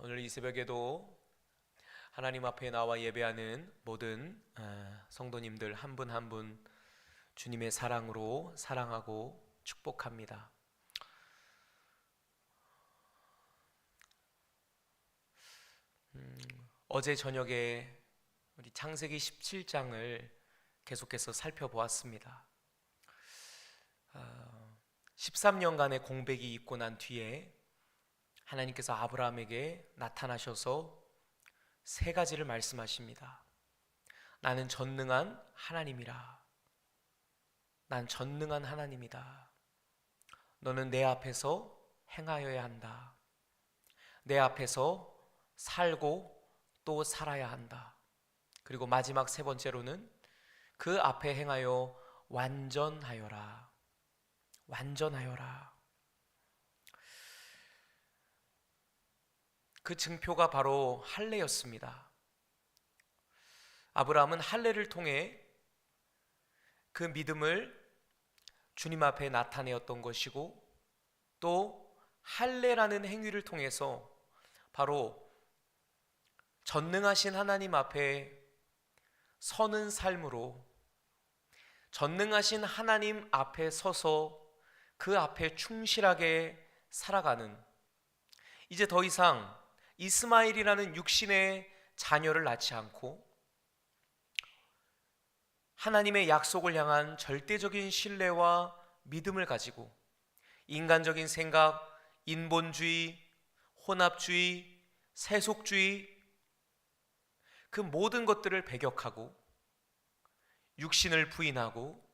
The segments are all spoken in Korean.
오늘 이 새벽에도 하나님 앞에 나와 예배하는 모든 성도님들 한 분 한 분 주님의 사랑으로 사랑하고 축복합니다. 어제 저녁에 우리 창세기 17장을 계속해서 살펴보았습니다. 13년간의 공백이 있고 난 뒤에 하나님께서 아브라함에게 나타나셔서 세 가지를 말씀하십니다. 나는 전능한 하나님이라. 난 전능한 하나님이다. 너는 내 앞에서 행하여야 한다. 내 앞에서 살고 또 살아야 한다. 그리고 마지막 세 번째로는 그 앞에 행하여 완전하여라. 완전하여라. 그 증표가 바로 할례였습니다. 아브라함은 할례를 통해 그 믿음을 주님 앞에 나타내었던 것이고, 또 할례라는 행위를 통해서 바로 전능하신 하나님 앞에 서는 삶으로, 전능하신 하나님 앞에 서서 그 앞에 충실하게 살아가는, 이제 더 이상 이스마엘이라는 육신의 자녀를 낳지 않고 하나님의 약속을 향한 절대적인 신뢰와 믿음을 가지고 인간적인 생각, 인본주의, 혼합주의, 세속주의, 그 모든 것들을 배격하고 육신을 부인하고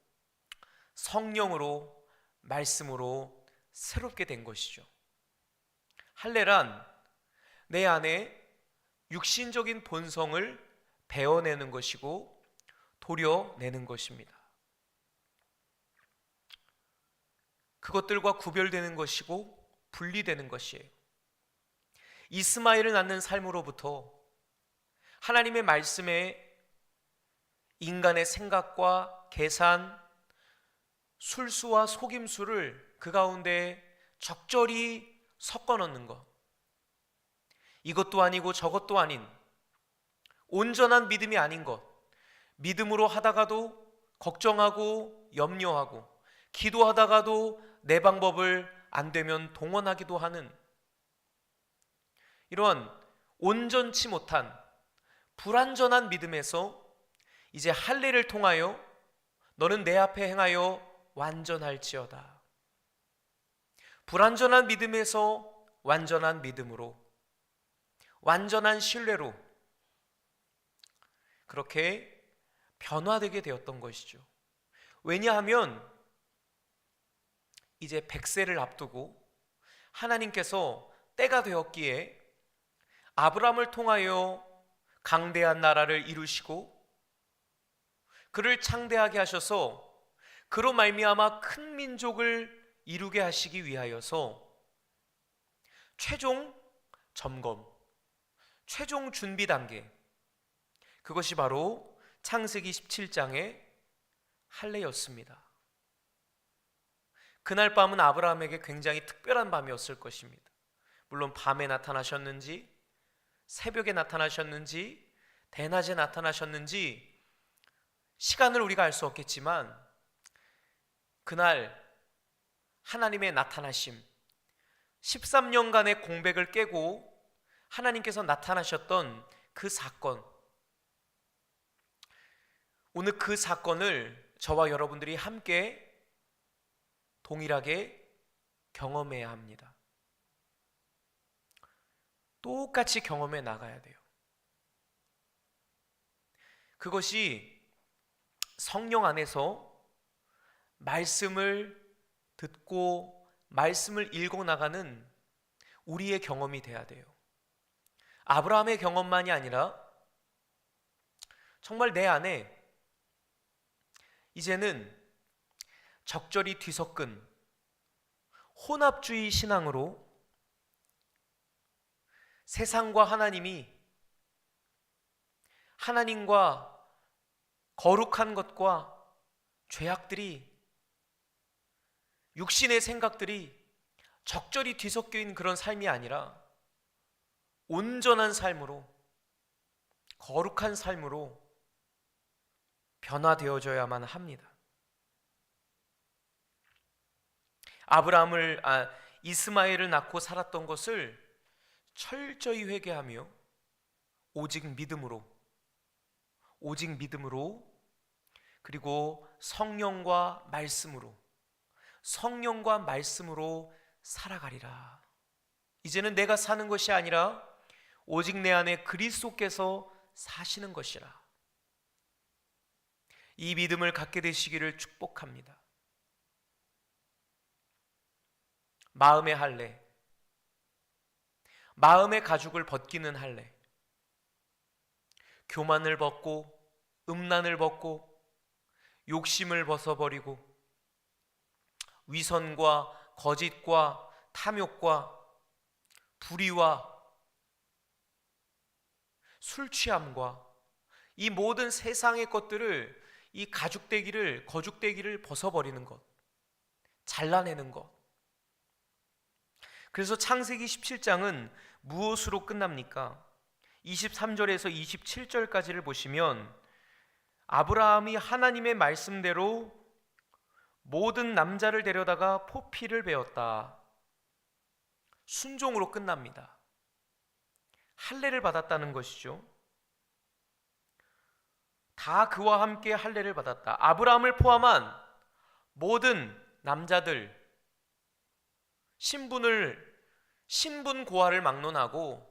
성령으로, 말씀으로 새롭게 된 것이죠. 할례란 내 안에 육신적인 본성을 베어내는 것이고 도려내는 것입니다. 그것들과 구별되는 것이고 분리되는 것이에요. 이스마엘을 낳는 삶으로부터 하나님의 말씀에 인간의 생각과 계산, 술수와 속임수를 그 가운데 적절히 섞어 넣는 것, 이것도 아니고 저것도 아닌 온전한 믿음이 아닌 것, 믿음으로 하다가도 걱정하고 염려하고 기도하다가도 내 방법을 안 되면 동원하기도 하는 이런 온전치 못한 불완전한 믿음에서 이제 할례를 통하여 너는 내 앞에 행하여 완전할지어다. 불완전한 믿음에서 완전한 믿음으로, 완전한 신뢰로 그렇게 변화되게 되었던 것이죠. 왜냐하면 이제 100세를 앞두고 하나님께서 때가 되었기에 아브라함을 통하여 강대한 나라를 이루시고 그를 창대하게 하셔서 그로 말미암아 큰 민족을 이루게 하시기 위하여서 최종 점검, 최종 준비 단계, 그것이 바로 창세기 17장의 할례였습니다. 그날 밤은 아브라함에게 굉장히 특별한 밤이었을 것입니다. 물론 밤에 나타나셨는지 새벽에 나타나셨는지 대낮에 나타나셨는지 시간을 우리가 알 수 없겠지만 그날 하나님의 나타나심, 13년간의 공백을 깨고 하나님께서 나타나셨던 그 사건, 오늘 그 사건을 저와 여러분들이 함께 동일하게 경험해야 합니다. 똑같이 경험해 나가야 돼요. 그것이 성령 안에서 말씀을 듣고 말씀을 읽어 나가는 우리의 경험이 돼야 돼요. 아브라함의 경험만이 아니라 정말 내 안에 이제는 적절히 뒤섞은 혼합주의 신앙으로 세상과 하나님과 거룩한 것과 죄악들이, 육신의 생각들이 적절히 뒤섞여 있는 그런 삶이 아니라 온전한 삶으로, 거룩한 삶으로 변화되어져야만 합니다. 이스마엘을 낳고 살았던 것을 철저히 회개하며 오직 믿음으로, 그리고 성령과 말씀으로 살아가리라. 이제는 내가 사는 것이 아니라 오직 내 안에 그리스도께서 사시는 것이라. 이 믿음을 갖게 되시기를 축복합니다. 마음의 할례, 마음의 가죽을 벗기는 할례, 교만을 벗고 음란을 벗고 욕심을 벗어버리고 위선과 거짓과 탐욕과 불의와 술 취함과 이 모든 세상의 것들을, 이 거죽대기를 벗어버리는 것, 잘라내는 것. 그래서 창세기 17장은 무엇으로 끝납니까? 23절에서 27절까지를 보시면 아브라함이 하나님의 말씀대로 모든 남자를 데려다가 포피를 베었다. 순종으로 끝납니다. 할례를 받았다는 것이죠. 다 그와 함께 할례를 받았다. 아브라함을 포함한 모든 남자들, 신분 고하를 막론하고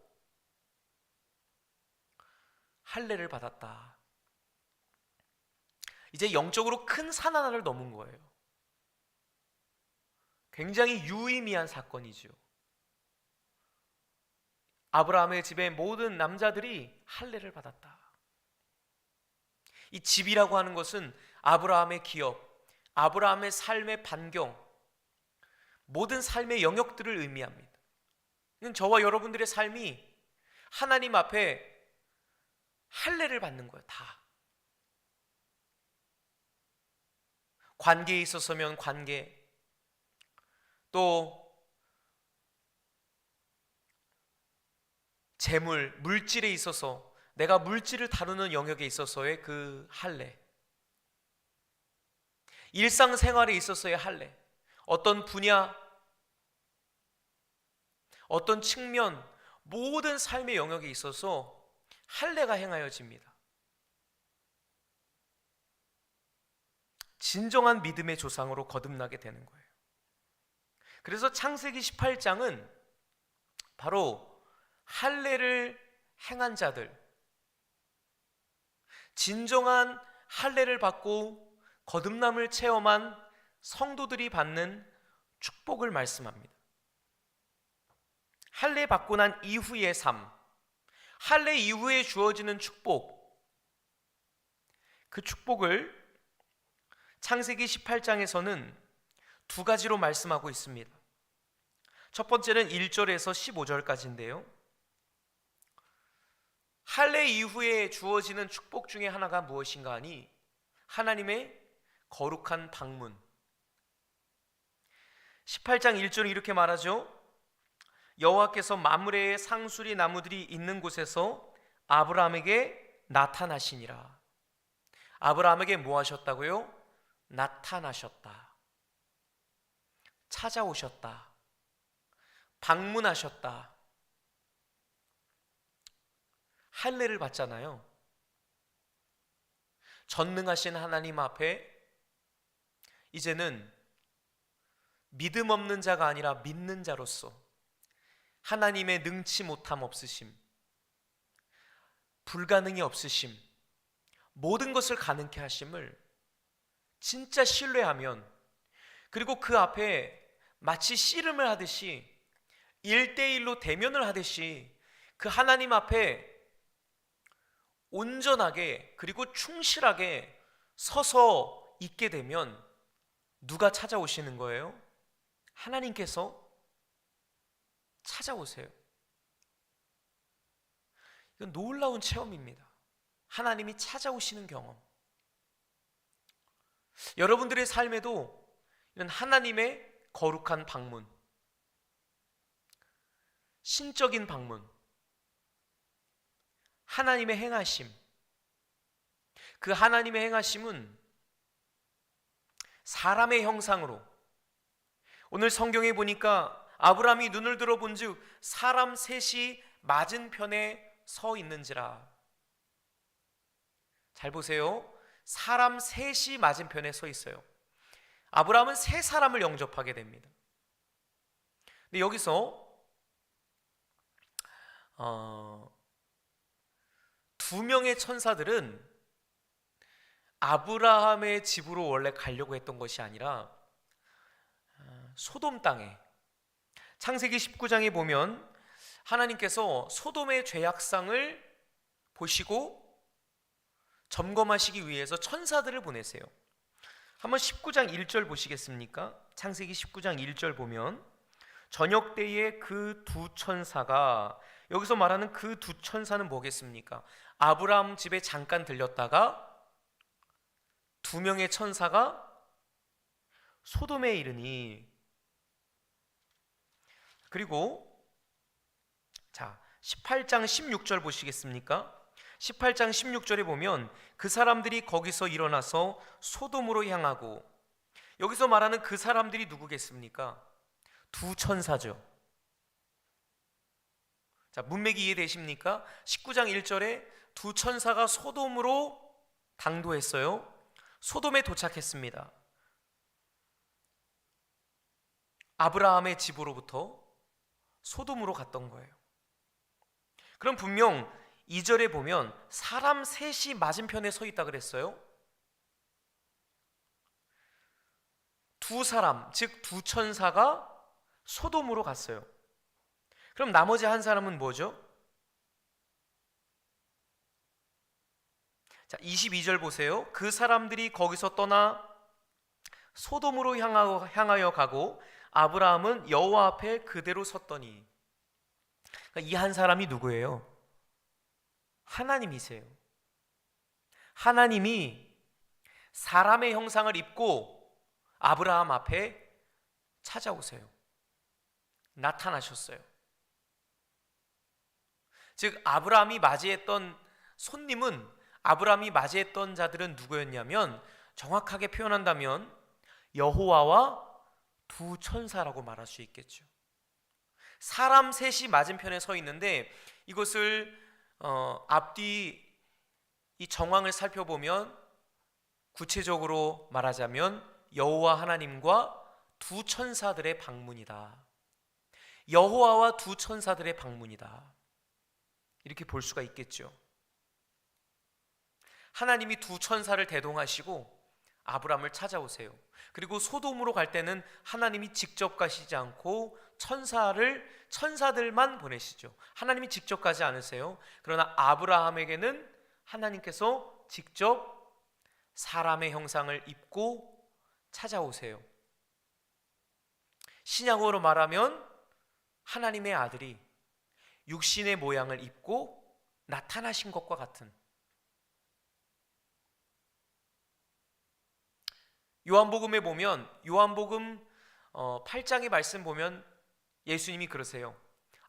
할례를 받았다. 이제 영적으로 큰 산 하나를 넘은 거예요. 굉장히 유의미한 사건이죠. 아브라함의 집의 모든 남자들이 할례를 받았다. 이 집이라고 하는 것은 아브라함의 기업, 아브라함의 삶의 반경, 모든 삶의 영역들을 의미합니다. 저와 여러분들의 삶이 하나님 앞에 할례를 받는 거예요. 다. 관계에 있어서면 관계, 또 재물, 물질에 있어서 내가 물질을 다루는 영역에 있어서의 그 할례, 일상생활에 있어서의 할례, 어떤 분야, 어떤 측면, 모든 삶의 영역에 있어서 할례가 행하여집니다. 진정한 믿음의 조상으로 거듭나게 되는 거예요. 그래서 창세기 18장은 바로 할례를 행한 자들, 진정한 할례를 받고 거듭남을 체험한 성도들이 받는 축복을 말씀합니다. 할례 받고 난 이후의 삶, 할례 이후에 주어지는 축복, 그 축복을 창세기 18장에서는 두 가지로 말씀하고 있습니다. 첫 번째는 1절에서 15절까지인데요. 할례 이후에 주어지는 축복 중에 하나가 무엇인가 하니 하나님의 거룩한 방문. 18장 1절은 이렇게 말하죠. 여호와께서 마므레의 상수리 나무들이 있는 곳에서 아브라함에게 나타나시니라. 아브라함에게 뭐 하셨다고요? 나타나셨다. 찾아오셨다. 방문하셨다. 할례를 받잖아요. 전능하신 하나님 앞에 이제는 믿음 없는 자가 아니라 믿는 자로서 하나님의 능치 못함 없으심, 불가능이 없으심, 모든 것을 가능케 하심을 진짜 신뢰하면, 그리고 그 앞에 마치 씨름을 하듯이 1대1로 대면을 하듯이 그 하나님 앞에 온전하게 그리고 충실하게 서서 있게 되면 누가 찾아오시는 거예요? 하나님께서 찾아오세요. 이건 놀라운 체험입니다. 하나님이 찾아오시는 경험. 여러분들의 삶에도 이런 하나님의 거룩한 방문, 신적인 방문, 하나님의 행하심, 그 하나님의 행하심은 사람의 형상으로, 오늘 성경에 보니까 아브라함이 눈을 들어본 즉 사람 셋이 맞은편에 서 있는지라. 잘 보세요. 사람 셋이 맞은편에 서 있어요. 아브라함은 세 사람을 영접하게 됩니다. 근데 여기서 두 명의 천사들은 아브라함의 집으로 원래 가려고 했던 것이 아니라 소돔 땅에, 창세기 19장에 보면 하나님께서 소돔의 죄악상을 보시고 점검하시기 위해서 천사들을 보내세요. 한번 19장 1절 보시겠습니까? 창세기 19장 1절 보면 저녁 때에 그 두 천사가, 여기서 말하는 그 두 천사는 뭐겠습니까? 아브라함 집에 잠깐 들렸다가 두 명의 천사가 소돔에 이르니, 그리고 자 18장 16절 보시겠습니까? 18장 16절에 보면 그 사람들이 거기서 일어나서 소돔으로 향하고, 여기서 말하는 그 사람들이 누구겠습니까? 두 천사죠. 자, 문맥이 이해되십니까? 19장 1절에 두 천사가 소돔으로 당도했어요. 소돔에 도착했습니다. 아브라함의 집으로부터 소돔으로 갔던 거예요. 그럼 분명 2절에 보면 사람 셋이 맞은편에 서 있다 그랬어요. 두 사람, 즉 두 천사가 소돔으로 갔어요. 그럼 나머지 한 사람은 뭐죠? 자, 22절 보세요. 그 사람들이 거기서 떠나 소돔으로 향하여 가고 아브라함은 여호와 앞에 그대로 섰더니, 이 한 사람이 누구예요? 하나님이세요. 하나님이 사람의 형상을 입고 아브라함 앞에 찾아오세요. 나타나셨어요. 즉 아브라함이 맞이했던 손님은, 아브라함이 맞이했던 자들은 누구였냐면, 정확하게 표현한다면 여호와와 두 천사라고 말할 수 있겠죠. 사람 셋이 맞은편에 서 있는데, 이것을 앞뒤 이 정황을 살펴보면 구체적으로 말하자면 여호와 하나님과 두 천사들의 방문이다. 여호와와 두 천사들의 방문이다. 이렇게 볼 수가 있겠죠. 하나님이 두 천사를 대동하시고 아브라함을 찾아오세요. 그리고 소돔으로 갈 때는 하나님이 직접 가시지 않고 천사들만 보내시죠. 하나님이 직접 가지 않으세요. 그러나 아브라함에게는 하나님께서 직접 사람의 형상을 입고 찾아오세요. 신약어로 말하면 하나님의 아들이 육신의 모양을 입고 나타나신 것과 같은, 요한복음에 보면 요한복음 8장의 말씀 보면 예수님이 그러세요.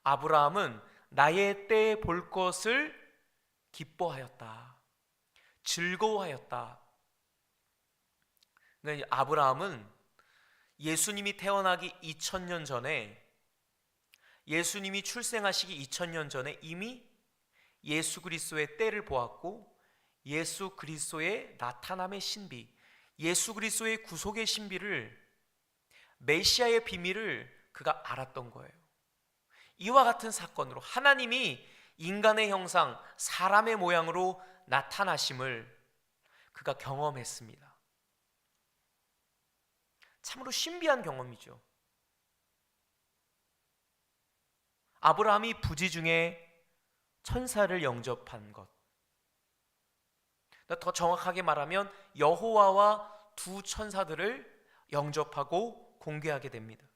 아브라함은 나의 때에 볼 것을 기뻐하였다, 즐거워하였다. 그러니까 아브라함은 예수님이 태어나기 2000년 전에, 예수님이 출생하시기 2000년 전에 이미 예수 그리스도의 때를 보았고, 예수 그리스도의 나타남의 신비, 예수 그리스도의 구속의 신비를, 메시아의 비밀을 그가 알았던 거예요. 이와 같은 사건으로 하나님이 인간의 형상, 사람의 모양으로 나타나심을 그가 경험했습니다. 참으로 신비한 경험이죠. 아브라함이 부지 중에 천사를 영접한 것, 더 정확하게 말하면 여호와와 두 천사들을 영접하고 공개하게 됩니다.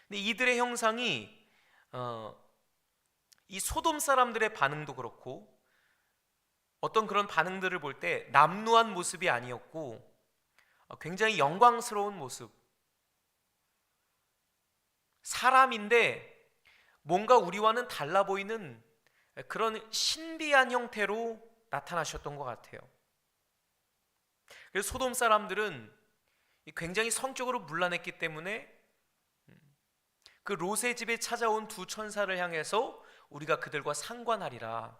근데 이들의 형상이 이 소돔 사람들의 반응도 그렇고, 어떤 그런 반응들을 볼 때 남루한 모습이 아니었고 굉장히 영광스러운 모습, 사람인데 뭔가 우리와는 달라 보이는 그런 신비한 형태로 나타나셨던 것 같아요. 그래서 소돔 사람들은 굉장히 성적으로 문란했기 때문에 그 롯의 집에 찾아온 두 천사를 향해서 우리가 그들과 상관하리라.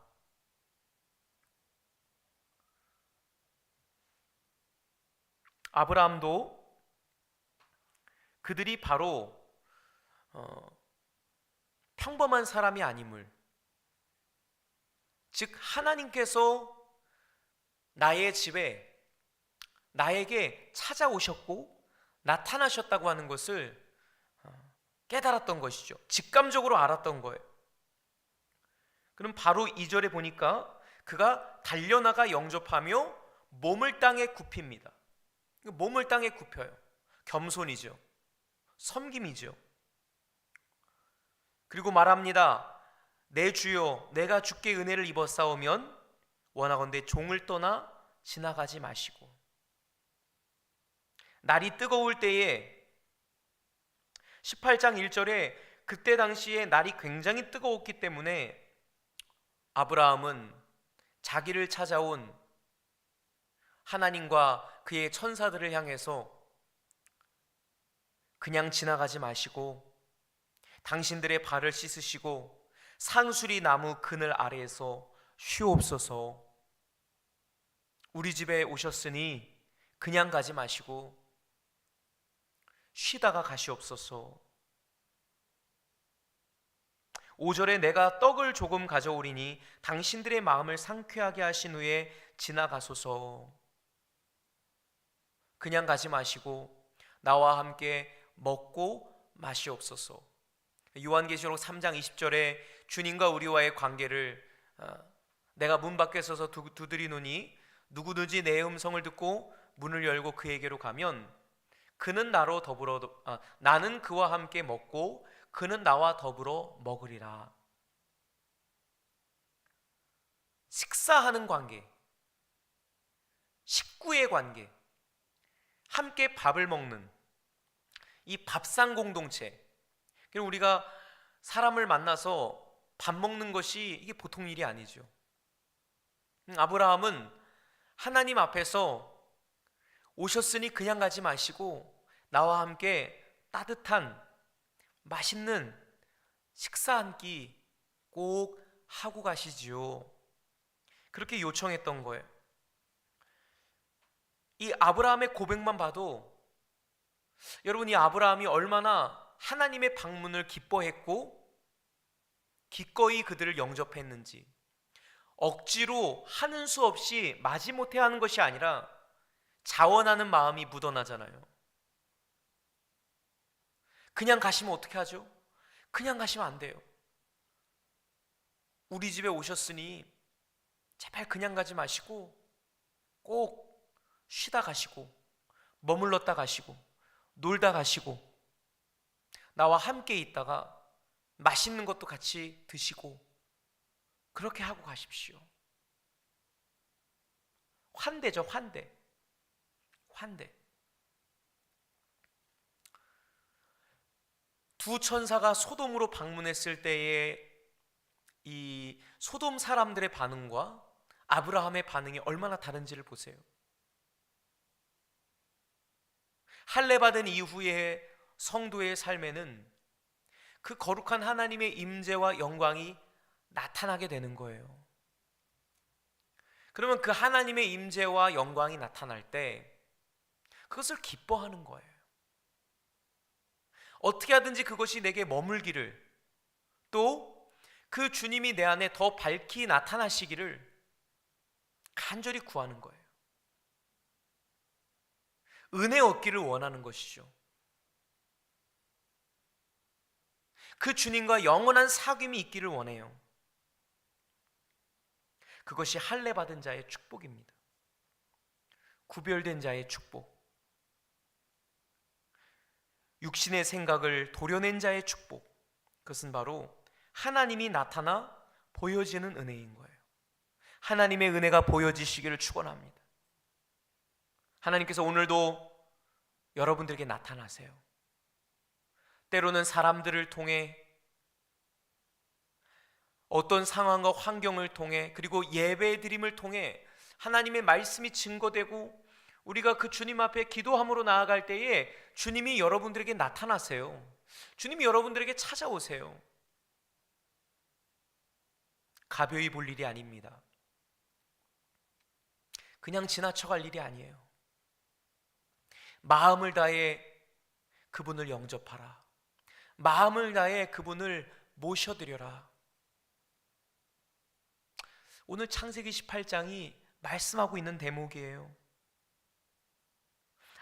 아브라함도 그들이 바로 평범한 사람이 아님을, 즉 하나님께서 나의 집에 나에게 찾아오셨고 나타나셨다고 하는 것을 깨달았던 것이죠. 직감적으로 알았던 거예요. 그럼 바로 2절에 보니까 그가 달려나가 영접하며 몸을 땅에 굽힙니다. 몸을 땅에 굽혀요. 겸손이죠. 섬김이죠. 그리고 말합니다. 내 주여, 내가 주께 은혜를 입었사오면 원하건대 종을 떠나 지나가지 마시고. 날이 뜨거울 때에 18장 1절에 그때 당시에 날이 굉장히 뜨거웠기 때문에 아브라함은 자기를 찾아온 하나님과 그의 천사들을 향해서 그냥 지나가지 마시고 당신들의 발을 씻으시고 상수리 나무 그늘 아래에서 쉬옵소서. 우리 집에 오셨으니 그냥 가지 마시고 쉬다가 가시옵소서. 5절에 내가 떡을 조금 가져오리니 당신들의 마음을 상쾌하게 하신 후에 지나가소서. 그냥 가지 마시고 나와 함께 먹고 마시옵소서. 요한계시록 3장 20절에 주님과 우리와의 관계를 내가 문 밖에 서서 두드리노니 누구든지 내 음성을 듣고 문을 열고 그에게로 가면 그는 나로 더불어 나는 그와 함께 먹고 그는 나와 더불어 먹으리라. 식사하는 관계, 식구의 관계, 함께 밥을 먹는 이 밥상 공동체. 우리가 사람을 만나서 밥 먹는 것이 이게 보통 일이 아니죠. 아브라함은 하나님 앞에서 오셨으니 그냥 가지 마시고 나와 함께 따뜻한 맛있는 식사 한 끼 꼭 하고 가시지요. 그렇게 요청했던 거예요. 이 아브라함의 고백만 봐도 여러분, 이 아브라함이 얼마나 하나님의 방문을 기뻐했고 기꺼이 그들을 영접했는지, 억지로 하는 수 없이 마지못해 하는 것이 아니라 자원하는 마음이 묻어나잖아요. 그냥 가시면 어떻게 하죠? 그냥 가시면 안 돼요. 우리 집에 오셨으니 제발 그냥 가지 마시고 꼭 쉬다 가시고 머물렀다 가시고 놀다 가시고 나와 함께 있다가 맛있는 것도 같이 드시고 그렇게 하고 가십시오. 환대죠, 환대. 환대. 두 천사가 소돔으로 방문했을 때의 이 소돔 사람들의 반응과 아브라함의 반응이 얼마나 다른지를 보세요. 할례받은 이후의 성도의 삶에는 그 거룩한 하나님의 임재와 영광이 나타나게 되는 거예요. 그러면 그 하나님의 임재와 영광이 나타날 때 그것을 기뻐하는 거예요. 어떻게 하든지 그것이 내게 머물기를, 또 그 주님이 내 안에 더 밝히 나타나시기를 간절히 구하는 거예요. 은혜 얻기를 원하는 것이죠. 그 주님과 영원한 사귐이 있기를 원해요. 그것이 할례 받은 자의 축복입니다. 구별된 자의 축복, 육신의 생각을 도려낸 자의 축복, 그것은 바로 하나님이 나타나 보여지는 은혜인 거예요. 하나님의 은혜가 보여지시기를 축원합니다. 하나님께서 오늘도 여러분들에게 나타나세요. 때로는 사람들을 통해, 어떤 상황과 환경을 통해, 그리고 예배드림을 통해 하나님의 말씀이 증거되고 우리가 그 주님 앞에 기도함으로 나아갈 때에 주님이 여러분들에게 나타나세요. 주님이 여러분들에게 찾아오세요. 가벼이 볼 일이 아닙니다. 그냥 지나쳐갈 일이 아니에요. 마음을 다해 그분을 영접하라. 마음을 다해 그분을 모셔드려라. 오늘 창세기 18장이 말씀하고 있는 대목이에요.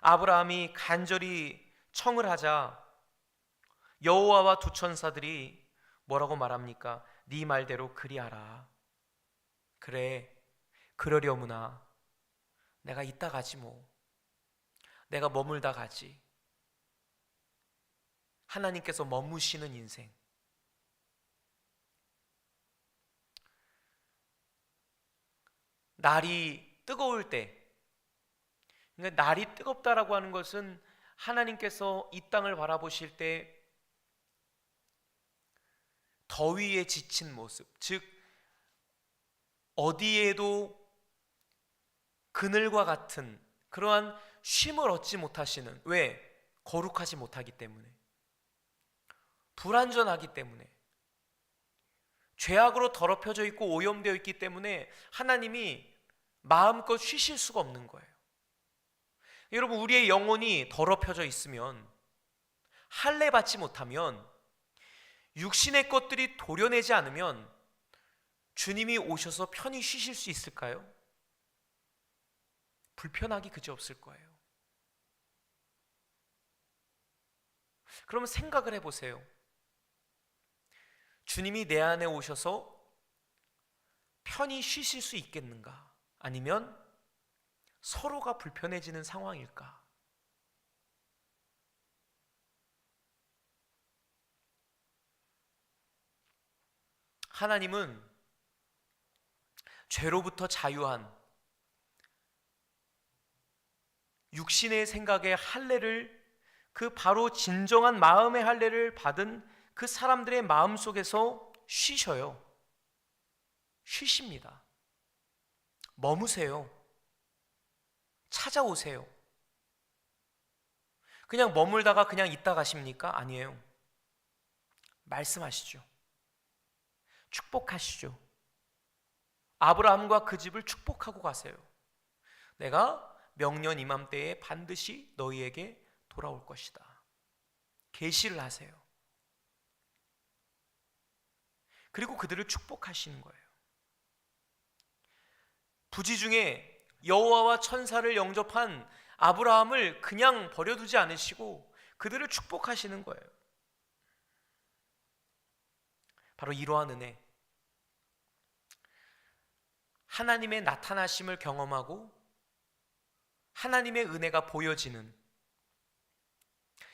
아브라함이 간절히 청을 하자 여호와와 두 천사들이 뭐라고 말합니까? 네 말대로 그리하라. 그래, 그러려무나 내가 이따 가지 뭐. 내가 머물다 가지. 하나님께서 머무시는 인생. 날이 뜨거울 때, 그러니까 날이 뜨겁다라고 하는 것은 하나님께서 이 땅을 바라보실 때 더위에 지친 모습, 즉 어디에도 그늘과 같은 그러한 쉼을 얻지 못하시는, 왜? 거룩하지 못하기 때문에, 불완전하기 때문에, 죄악으로 더럽혀져 있고 오염되어 있기 때문에 하나님이 마음껏 쉬실 수가 없는 거예요. 여러분, 우리의 영혼이 더럽혀져 있으면, 할례 받지 못하면, 육신의 것들이 도려내지 않으면 주님이 오셔서 편히 쉬실 수 있을까요? 불편하기 그지없을 거예요. 그러면 생각을 해보세요. 주님이 내 안에 오셔서 편히 쉬실 수 있겠는가? 아니면 서로가 불편해지는 상황일까? 하나님은 죄로부터 자유한 육신의 생각의 할례를, 그 바로 진정한 마음의 할례를 받은 그 사람들의 마음 속에서 쉬셔요. 쉬십니다. 머무세요. 찾아오세요. 그냥 머물다가 그냥 있다 가십니까? 아니에요. 말씀하시죠. 축복하시죠. 아브라함과 그 집을 축복하고 가세요. 내가 명년 이맘때에 반드시 너희에게 돌아올 것이다. 계시를 하세요. 그리고 그들을 축복하시는 거예요. 부지 중에 여호와와 천사를 영접한 아브라함을 그냥 버려두지 않으시고 그들을 축복하시는 거예요. 바로 이러한 은혜, 하나님의 나타나심을 경험하고 하나님의 은혜가 보여지는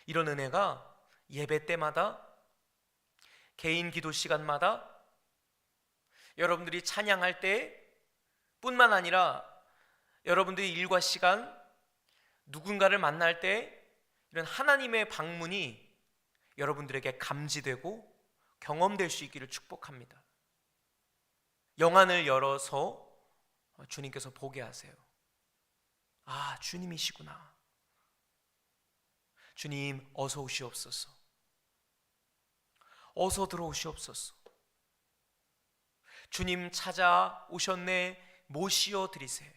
이런 은혜가 예배 때마다, 개인 기도 시간마다, 여러분들이 찬양할 때 뿐만 아니라 여러분들이 일과 시간, 누군가를 만날 때 이런 하나님의 방문이 여러분들에게 감지되고 경험될 수 있기를 축복합니다. 영안을 열어서 주님께서 보게 하세요. 아, 주님이시구나. 주님, 어서 오시옵소서. 어서 들어오시옵소서. 주님 찾아오셨네. 모시어 드리세.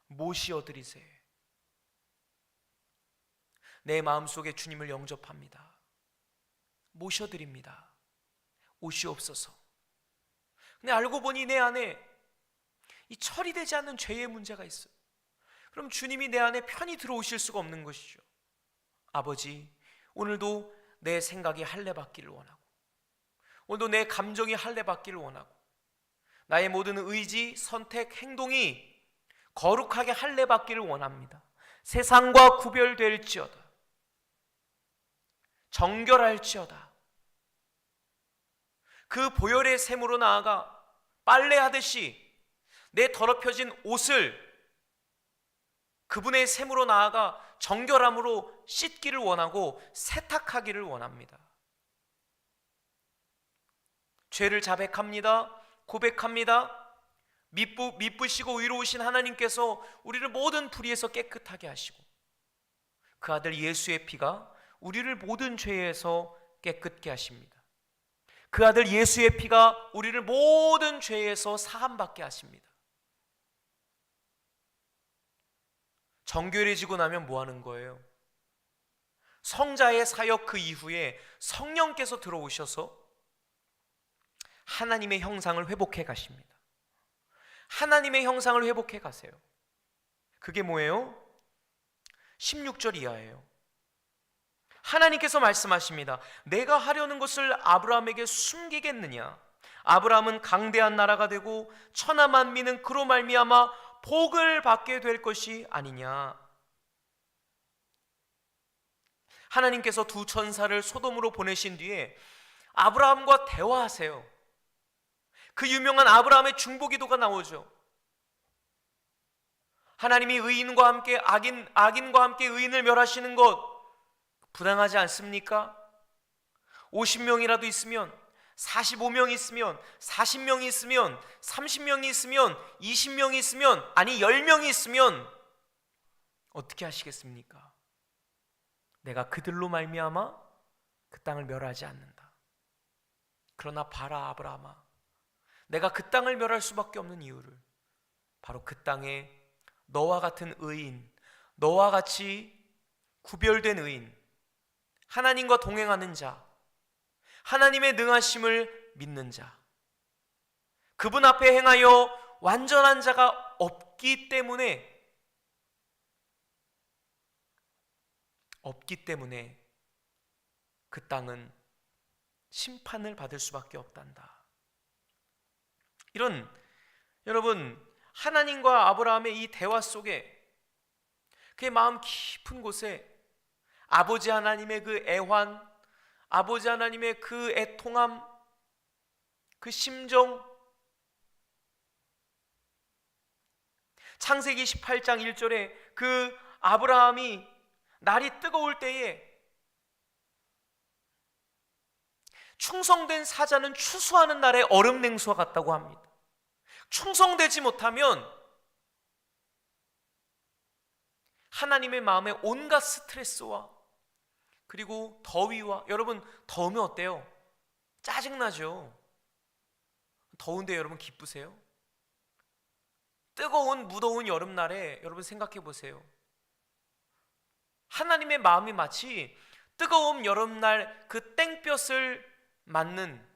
모시어 드리세. 내 마음속에 주님을 영접합니다. 모셔드립니다. 오시옵소서. 근데 알고 보니 내 안에 이 처리되지 않는 죄의 문제가 있어요. 그럼 주님이 내 안에 편히 들어오실 수가 없는 것이죠. 아버지, 오늘도 내 생각이 할례받기를 원하고, 오늘도 내 감정이 할례받기를 원하고, 나의 모든 의지, 선택, 행동이 거룩하게 할례받기를 원합니다. 세상과 구별될지어다. 정결할지어다. 그 보혈의 샘으로 나아가 빨래하듯이 내 더럽혀진 옷을 그분의 샘으로 나아가 정결함으로 씻기를 원하고 세탁하기를 원합니다. 죄를 자백합니다. 고백합니다. 미쁘시고 의로우신 하나님께서 우리를 모든 불의에서 깨끗하게 하시고 그 아들 예수의 피가 우리를 모든 죄에서 깨끗게 하십니다. 그 아들 예수의 피가 우리를 모든 죄에서 사함받게 하십니다. 정결해지고 나면 뭐 하는 거예요? 성자의 사역 그 이후에 성령께서 들어오셔서 하나님의 형상을 회복해 가십니다. 하나님의 형상을 회복해 가세요. 그게 뭐예요? 16절 이하예요. 하나님께서 말씀하십니다. 내가 하려는 것을 아브라함에게 숨기겠느냐? 아브라함은 강대한 나라가 되고 천하 만민은 그로 말미암아 복을 받게 될 것이 아니냐? 하나님께서 두 천사를 소돔으로 보내신 뒤에 아브라함과 대화하세요. 그 유명한 아브라함의 중보기도가 나오죠. 하나님이 의인과 함께 악인과 함께 의인을 멸하시는 것 부당하지 않습니까? 50명이라도 있으면, 45명이 있으면, 40명이 있으면, 30명이 있으면, 20명이 있으면, 아니 10명이 있으면 어떻게 하시겠습니까? 내가 그들로 말미암아 그 땅을 멸하지 않는다. 그러나 봐라 아브라함아, 내가 그 땅을 멸할 수밖에 없는 이유를 바로 그 땅에 너와 같은 의인, 너와 같이 구별된 의인, 하나님과 동행하는 자, 하나님의 능하심을 믿는 자, 그분 앞에 행하여 완전한 자가 없기 때문에 그 땅은 심판을 받을 수밖에 없단다. 이런, 여러분, 하나님과 아브라함의 이 대화 속에 그의 마음 깊은 곳에 아버지 하나님의 그 애환, 아버지 하나님의 그 애통함, 그 심정, 창세기 18장 1절에 그 아브라함이 날이 뜨거울 때에 충성된 사자는 추수하는 날에 얼음 냉수와 같다고 합니다. 충성되지 못하면 하나님의 마음에 온갖 스트레스와 그리고 더위와, 여러분 더우면 어때요? 짜증나죠. 더운데 여러분 기쁘세요? 뜨거운 무더운 여름날에 여러분 생각해 보세요. 하나님의 마음이 마치 뜨거운 여름날 그 땡볕을 맞는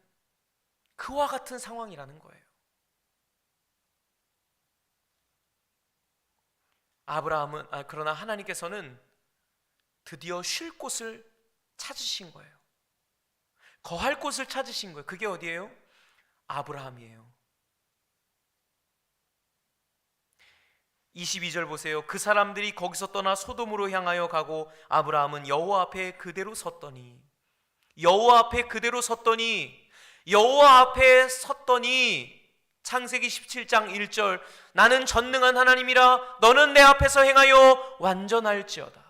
그와 같은 상황이라는 거예요. 그러나 하나님께서는 드디어 쉴 곳을 찾으신 거예요. 거할 곳을 찾으신 거예요. 그게 어디예요? 아브라함이에요. 22절 보세요. 그 사람들이 거기서 떠나 소돔으로 향하여 가고 아브라함은 여호와 앞에 그대로 섰더니 창세기 17장 1절 나는 전능한 하나님이라 너는 내 앞에서 행하여 완전할지어다.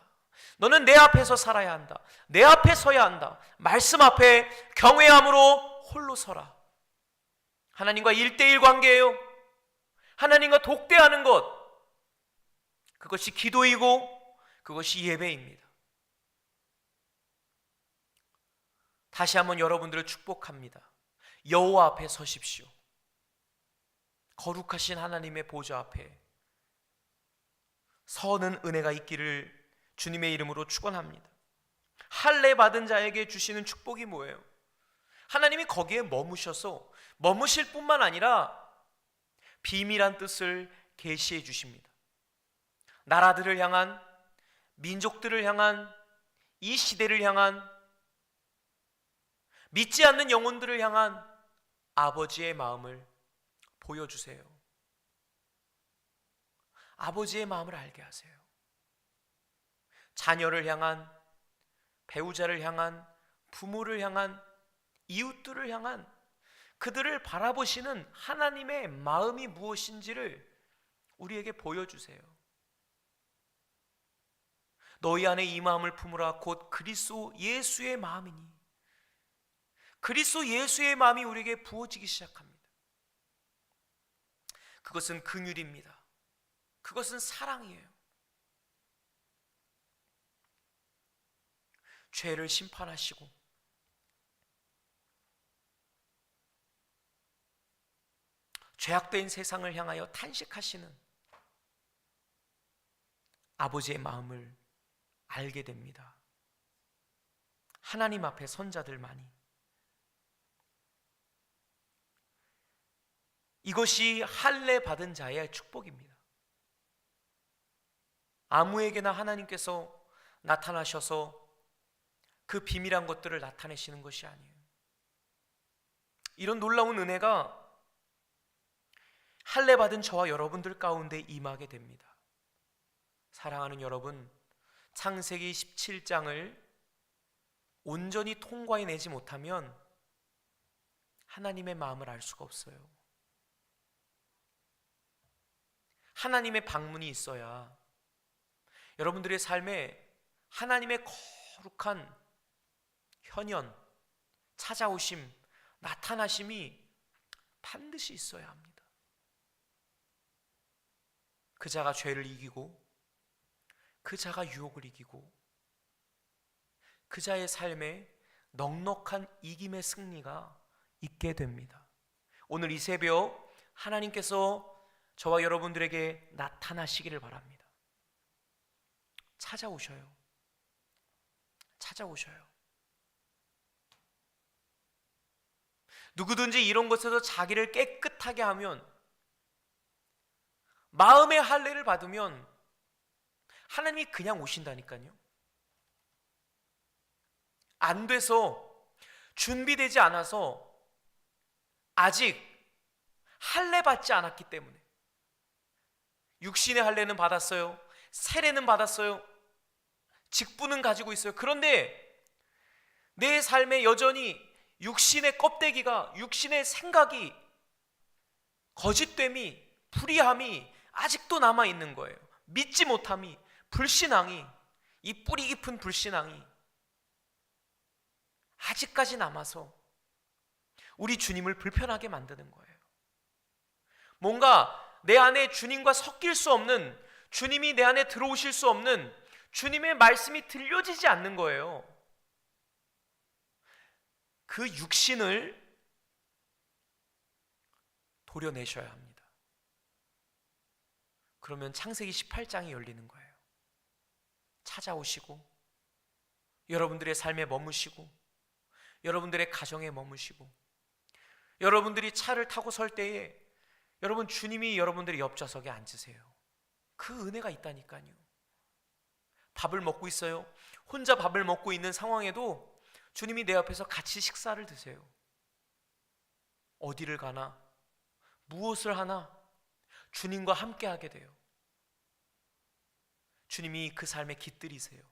너는 내 앞에서 살아야 한다. 내 앞에 서야 한다. 말씀 앞에 경외함으로 홀로 서라. 하나님과 1:1 관계예요. 하나님과 독대하는 것, 그것이 기도이고 그것이 예배입니다. 다시 한번 여러분들을 축복합니다. 여호와 앞에 서십시오. 거룩하신 하나님의 보좌 앞에 서는 은혜가 있기를 주님의 이름으로 축원합니다. 할례 받은 자에게 주시는 축복이 뭐예요? 하나님이 거기에 머무셔서 머무실 뿐만 아니라 비밀한 뜻을 계시해 주십니다. 나라들을 향한, 민족들을 향한, 이 시대를 향한, 믿지 않는 영혼들을 향한 아버지의 마음을 보여주세요. 아버지의 마음을 알게 하세요. 자녀를 향한, 배우자를 향한, 부모를 향한, 이웃들을 향한 그들을 바라보시는 하나님의 마음이 무엇인지를 우리에게 보여주세요. 너희 안에 이 마음을 품으라 곧 그리스도 예수의 마음이니, 그리스도 예수의 마음이 우리에게 부어지기 시작합니다. 그것은 긍휼입니다. 그것은 사랑이에요. 죄를 심판하시고 죄악된 세상을 향하여 탄식하시는 아버지의 마음을 알게 됩니다. 하나님 앞에 선자들만이. 이것이 할례 받은 자의 축복입니다. 아무에게나 하나님께서 나타나셔서 그 비밀한 것들을 나타내시는 것이 아니에요. 이런 놀라운 은혜가 할례 받은 저와 여러분들 가운데 임하게 됩니다. 사랑하는 여러분, 창세기 17장을 온전히 통과해내지 못하면 하나님의 마음을 알 수가 없어요. 하나님의 방문이 있어야 여러분들의 삶에 하나님의 거룩한 현현, 찾아오심, 나타나심이 반드시 있어야 합니다. 그 자가 죄를 이기고, 그 자가 유혹을 이기고, 그 자의 삶에 넉넉한 이김의 승리가 있게 됩니다. 오늘 이 새벽 하나님께서 저와 여러분들에게 나타나시기를 바랍니다. 찾아오셔요. 찾아오셔요. 누구든지 이런 것에서 자기를 깨끗하게 하면, 마음의 할례를 받으면 하나님이 그냥 오신다니까요. 안 돼서, 준비되지 않아서, 아직 할례 받지 않았기 때문에. 육신의 할례는 받았어요. 세례는 받았어요. 직분은 가지고 있어요. 그런데 내 삶에 여전히 육신의 껍데기가, 육신의 생각이, 거짓됨이, 불의함이 아직도 남아있는 거예요. 믿지 못함이, 불신앙이, 이 뿌리 깊은 불신앙이 아직까지 남아서 우리 주님을 불편하게 만드는 거예요. 뭔가 내 안에 주님과 섞일 수 없는, 주님이 내 안에 들어오실 수 없는 주님의 말씀이 들려지지 않는 거예요. 그 육신을 도려내셔야 합니다. 그러면 창세기 18장이 열리는 거예요. 찾아오시고, 여러분들의 삶에 머무시고, 여러분들의 가정에 머무시고, 여러분들이 차를 타고 설 때에 여러분, 주님이 여러분들의 옆좌석에 앉으세요. 그 은혜가 있다니까요. 밥을 먹고 있어요. 혼자 밥을 먹고 있는 상황에도 주님이 내 옆에서 같이 식사를 드세요. 어디를 가나, 무엇을 하나 주님과 함께 하게 돼요. 주님이 그 삶의 깃들이세요.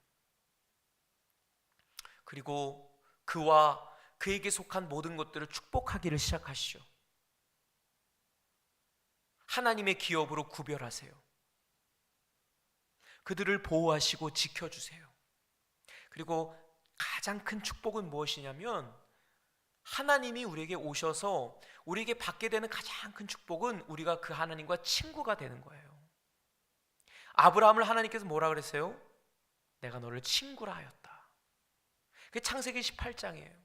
그리고 그와 그에게 속한 모든 것들을 축복하기를 시작하시죠. 하나님의 기업으로 구별하세요. 그들을 보호하시고 지켜주세요. 그리고 가장 큰 축복은 무엇이냐면, 하나님이 우리에게 오셔서 우리에게 받게 되는 가장 큰 축복은 우리가 그 하나님과 친구가 되는 거예요. 아브라함을 하나님께서 뭐라 그랬어요? 내가 너를 친구라 하였다. 그게 창세기 18장이에요.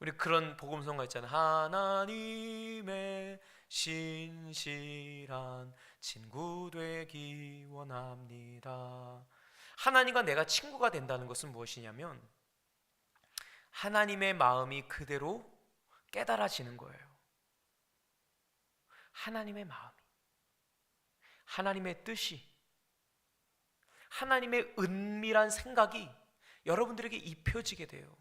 우리 그런 복음성가 있잖아요. 하나님의 신실한 친구 되기 원합니다. 하나님과 내가 친구가 된다는 것은 무엇이냐면, 하나님의 마음이 그대로 깨달아지는 거예요. 하나님의 마음이, 하나님의 뜻이, 하나님의 은밀한 생각이 여러분들에게 입혀지게 돼요.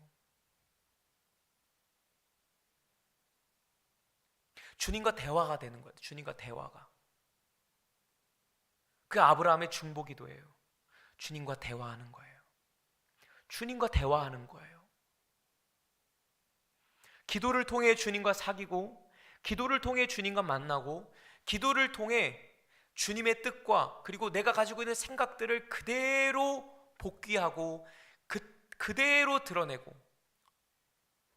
주님과 대화가 되는 거예요. 주님과 대화가. 그 아브라함의 중보기도예요. 주님과 대화하는 거예요. 주님과 대화하는 거예요. 기도를 통해 주님과 사귀고, 기도를 통해 주님과 만나고, 기도를 통해 주님의 뜻과 그리고 내가 가지고 있는 생각들을 그대로 복귀하고 그대로 드러내고,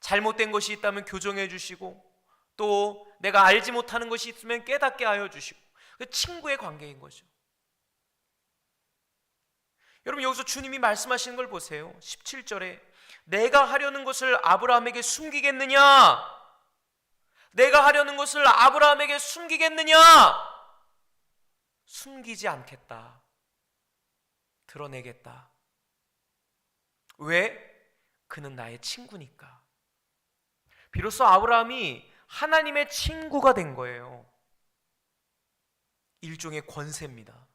잘못된 것이 있다면 교정해 주시고, 또 내가 알지 못하는 것이 있으면 깨닫게 하여 주시고, 그 친구의 관계인 거죠. 여러분, 여기서 주님이 말씀하시는 걸 보세요. 17절에 내가 하려는 것을 아브라함에게 숨기겠느냐? 내가 하려는 것을 아브라함에게 숨기겠느냐? 숨기지 않겠다. 드러내겠다. 왜? 그는 나의 친구니까. 비로소 아브라함이 하나님의 친구가 된 거예요. 일종의 권세입니다.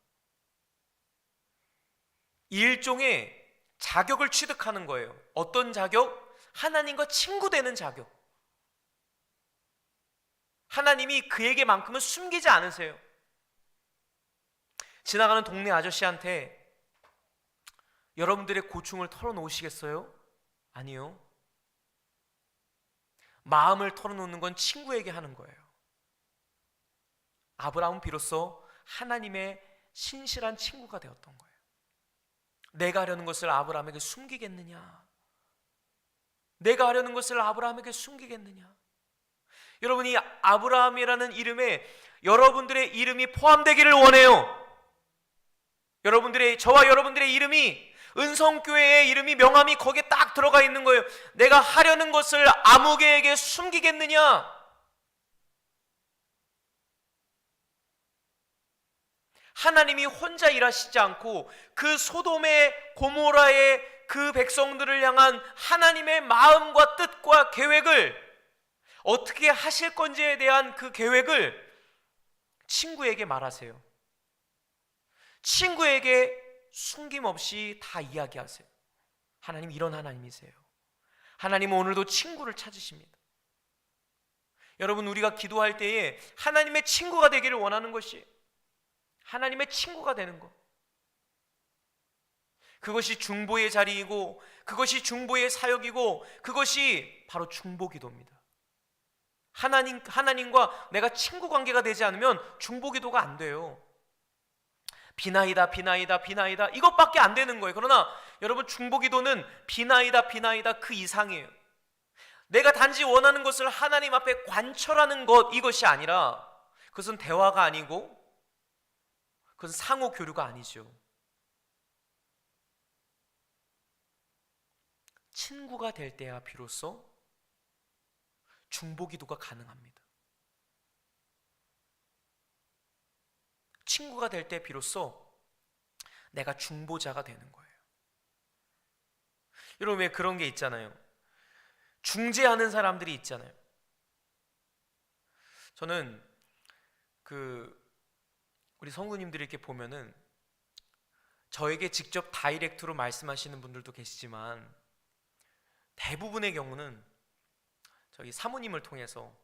일종의 자격을 취득하는 거예요. 어떤 자격? 하나님과 친구 되는 자격. 하나님이 그에게만큼은 숨기지 않으세요. 지나가는 동네 아저씨한테 여러분들의 고충을 털어놓으시겠어요? 아니요. 마음을 털어놓는 건 친구에게 하는 거예요. 아브라함은 비로소 하나님의 신실한 친구가 되었던 거예요. 내가 하려는 것을 아브라함에게 숨기겠느냐? 내가 하려는 것을 아브라함에게 숨기겠느냐? 여러분이 아브라함이라는 이름에 여러분들의 이름이 포함되기를 원해요. 저와 여러분들의 이름이, 은성교회의 이름이, 명함이 거기에 딱 들어가 있는 거예요. 내가 하려는 것을 아무개에게 숨기겠느냐? 하나님이 혼자 일하시지 않고 그 소돔의 고모라의 그 백성들을 향한 하나님의 마음과 뜻과 계획을, 어떻게 하실 건지에 대한 그 계획을 친구에게 말하세요. 친구에게 숨김없이 다 이야기하세요. 하나님 이런 하나님이세요. 하나님은 오늘도 친구를 찾으십니다. 여러분, 우리가 기도할 때에 하나님의 친구가 되기를 원하는 것이, 하나님의 친구가 되는 것, 그것이 중보의 자리이고, 그것이 중보의 사역이고, 그것이 바로 중보기도입니다. 하나님과 내가 친구 관계가 되지 않으면 중보기도가 안 돼요. 비나이다 비나이다 비나이다 이것밖에 안 되는 거예요. 그러나 여러분, 중보기도는 비나이다 비나이다 그 이상이에요. 내가 단지 원하는 것을 하나님 앞에 관철하는 것, 이것이 아니라, 그것은 대화가 아니고 그것은 상호 교류가 아니죠. 친구가 될 때야 비로소 중보기도가 가능합니다. 친구가 될 때 비로소 내가 중보자가 되는 거예요. 여러분, 왜 그런 게 있잖아요. 중재하는 사람들이 있잖아요. 저는 우리 성도님들이 이렇게 보면은 저에게 직접 다이렉트로 말씀하시는 분들도 계시지만, 대부분의 경우는 저희 사모님을 통해서,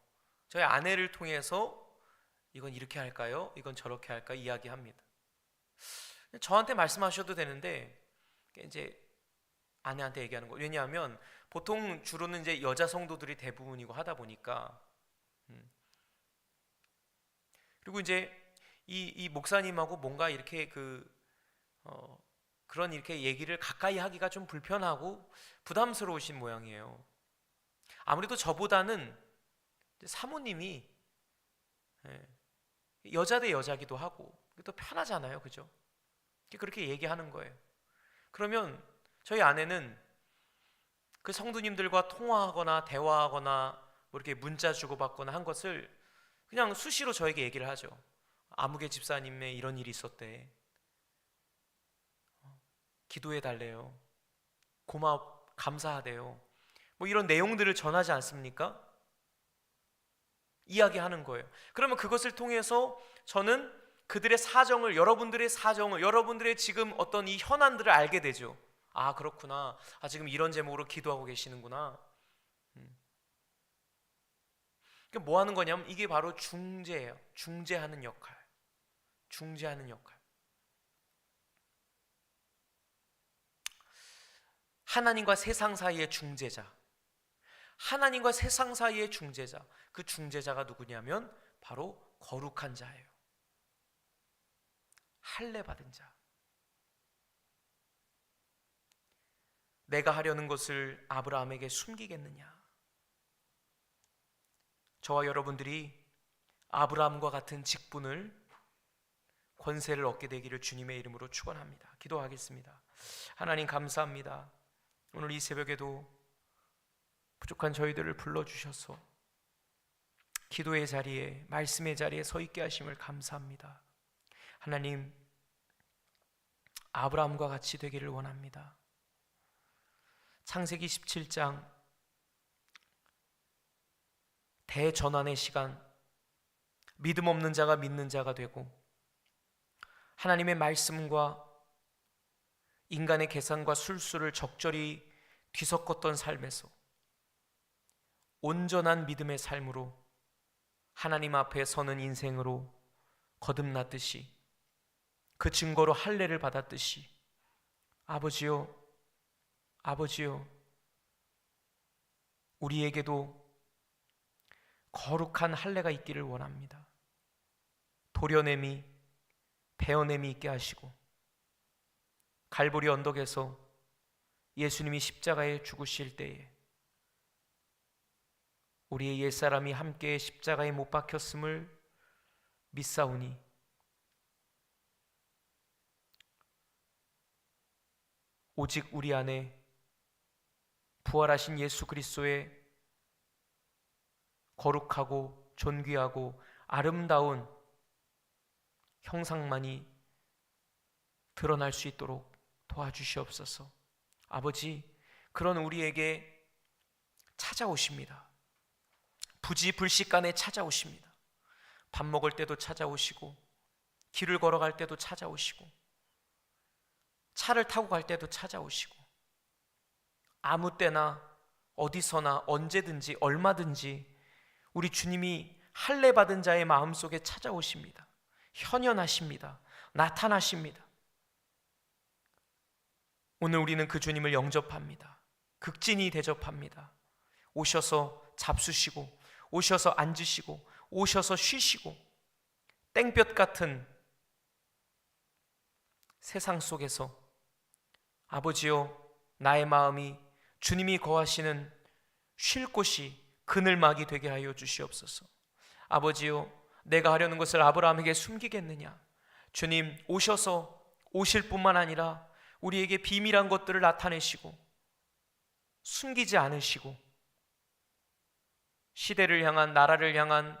저희 아내를 통해서 이건 이렇게 할까요? 이건 저렇게 할까요? 이야기합니다. 저한테 말씀하셔도 되는데 이제 아내한테 얘기하는 거. 왜냐하면 보통 주로는 이제 여자 성도들이 대부분이고 하다 보니까, 그리고 이제 이 목사님하고 뭔가 이렇게 그런 이렇게 얘기를 가까이 하기가 좀 불편하고 부담스러우신 모양이에요. 아무래도 저보다는 사모님이 여자 대 여자기도 하고 또 편하잖아요, 그죠? 그렇게 얘기하는 거예요. 그러면 저희 아내는 그 성도님들과 통화하거나 대화하거나 뭐 이렇게 문자 주고받거나 한 것을 그냥 수시로 저에게 얘기를 하죠. 아무개 집사님의 이런 일이 있었대. 기도해 달래요. 감사하대요. 뭐 이런 내용들을 전하지 않습니까? 이야기하는 거예요. 그러면 그것을 통해서 저는 그들의 사정을, 여러분들의 사정을, 여러분들의 지금 어떤 이 현안들을 알게 되죠. 아, 그렇구나. 지금 이런 제목으로 기도하고 계시는구나. 그러니까 뭐 하는 거냐면 이게 바로 중재예요. 중재하는 역할. 중재하는 역할. 하나님과 세상 사이의 중재자. 하나님과 세상 사이의 중재자. 그 중재자가 누구냐면 바로 거룩한 자예요. 할례 받은 자. 내가 하려는 것을 아브라함에게 숨기겠느냐? 저와 여러분들이 아브라함과 같은 직분을, 권세를 얻게 되기를 주님의 이름으로 축원합니다. 기도하겠습니다. 하나님 감사합니다. 오늘 이 새벽에도 부족한 저희들을 불러주셔서 기도의 자리에, 말씀의 자리에 서 있게 하심을 감사합니다. 하나님, 아브라함과 같이 되기를 원합니다. 창세기 17장 대전환의 시간, 믿음 없는 자가 믿는 자가 되고 하나님의 말씀과 인간의 계산과 술수를 적절히 뒤섞었던 삶에서 온전한 믿음의 삶으로 하나님 앞에 서는 인생으로 거듭났듯이, 그 증거로 할례를 받았듯이, 아버지요, 아버지요, 우리에게도 거룩한 할례가 있기를 원합니다. 도려냄이, 베어냄이 있게 하시고 갈보리 언덕에서 예수님이 십자가에 죽으실 때에 우리의 옛사람이 함께 십자가에 못 박혔음을 믿사오니 오직 우리 안에 부활하신 예수 그리스도의 거룩하고 존귀하고 아름다운 형상만이 드러날 수 있도록 도와주시옵소서. 아버지, 그런 우리에게 찾아오십니다. 부지불식간에 찾아오십니다. 밥 먹을 때도 찾아오시고, 길을 걸어갈 때도 찾아오시고, 차를 타고 갈 때도 찾아오시고, 아무 때나 어디서나 언제든지 얼마든지 우리 주님이 할례 받은 자의 마음속에 찾아오십니다. 현현하십니다. 나타나십니다. 오늘 우리는 그 주님을 영접합니다. 극진히 대접합니다. 오셔서 잡수시고, 오셔서 앉으시고, 오셔서 쉬시고, 땡볕 같은 세상 속에서 아버지요, 나의 마음이 주님이 거하시는 쉴 곳이 그늘막이 되게 하여 주시옵소서. 아버지요, 내가 하려는 것을 아브라함에게 숨기겠느냐? 주님, 오셔서 오실 뿐만 아니라 우리에게 비밀한 것들을 나타내시고 숨기지 않으시고 시대를 향한, 나라를 향한,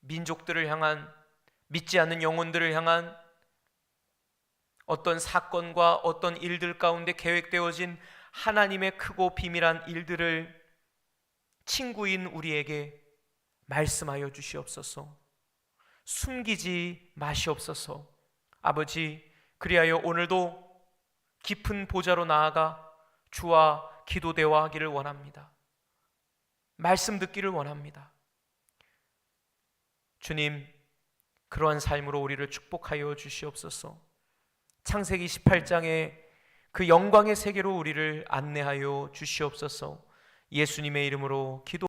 민족들을 향한, 믿지 않는 영혼들을 향한 어떤 사건과 어떤 일들 가운데 계획되어진 하나님의 크고 비밀한 일들을 친구인 우리에게 말씀하여 주시옵소서. 숨기지 마시옵소서. 아버지, 그리하여 오늘도 깊은 보좌로 나아가 주와 기도 대화하기를 원합니다. 말씀 듣기를 원합니다. 주님, 그러한 삶으로 우리를 축복하여 주시옵소서. 창세기 18장의 그 영광의 세계로 우리를 안내하여 주시옵소서. 예수님의 이름으로 기도